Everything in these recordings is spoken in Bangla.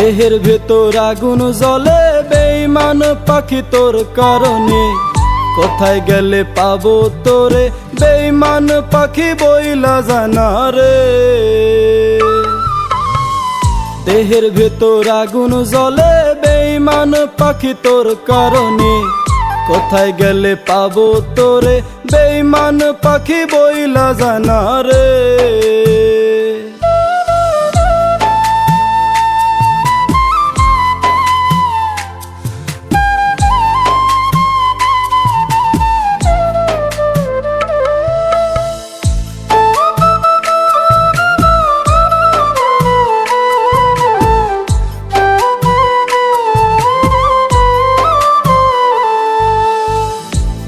দেহের ভেতর আগুন জ্বলে বেঈমান পাখি তোর কারণে, কোথায় গেলে পাবো তোরে বেঈমান পাখি বইলা জানা রে। দেহের ভেতর আগুন জ্বলে বেঈমান পাখি তোর কারণে, কোথায় গেলে পাবো তোরে বেঈমান পাখি বইলা জানা রে।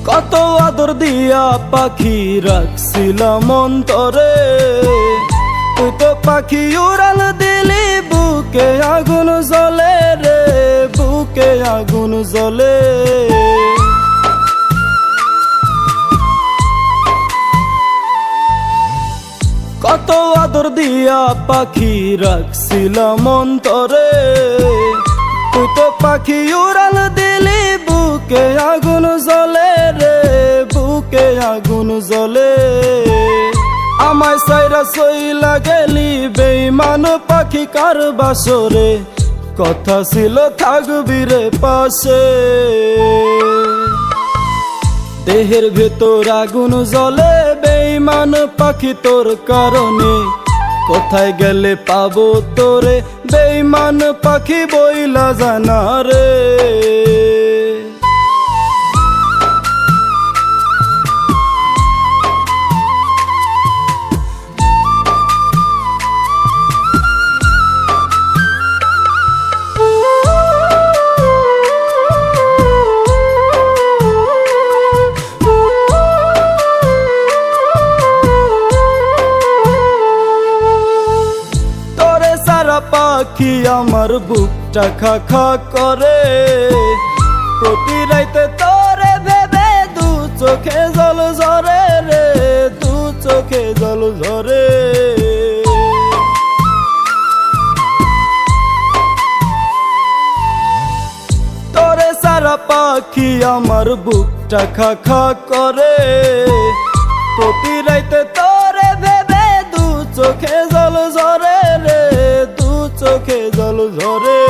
কত আদর দিয়া পাখি রাখছিলাম অন্তরে, তুই তো পাখি উড়াল দিলি বুকে আগুন জ্বলে রে, বুকে আগুন জ্বলে। কত আদর দিয়া পাখি রাখছিলাম অন্তরে, তুই তো পাখি উড়াল দিলি বুকে আগুন জ্বলে রে, বুকে আগুন জ্বলে। আমায় সাইরা সইলা গেলি বেঈমান পাখি কার বাসরে, কথা ছিল থাকবি রে পাশে। দেহের ভেতর আগুন জ্বলে বেঈমান পাখি তোর কারণে, কোথায় গেলে পাবো তোরে বেঈমান পাখি বইলা জানা রে। পাখি আমার বুকটা খা খা করে, প্রতি রাইতে তোরে ভেবে দু চোখে জল ঝরে রে, দু চোখে জল ঝরে। তোরে সারা পাখি আমার বুকটা খা খা করে, প্রতি রাইতে তোরে ভেবে দু চোখে জল ঝরে রে, চোখে জল ঝরে।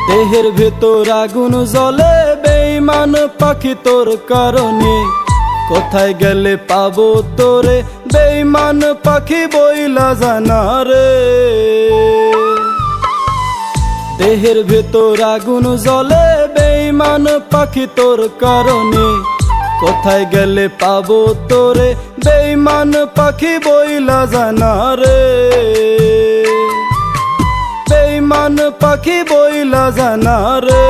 দেহের ভেতর আগুন জ্বলে বেঈমান পাখি তোর কারণে, কোথায় গেলে পাবো তোরে বেঈমান পাখি বইলা জানা রে। দেহের ভেতর আগুন জ্বলে বেঈমান পাখি তোর কারণে, কোথায় গেলে পাবো তোরে বেঈমান পাখি বইলা জানা রে। বেঈমান পাখি বইলা জানা রে।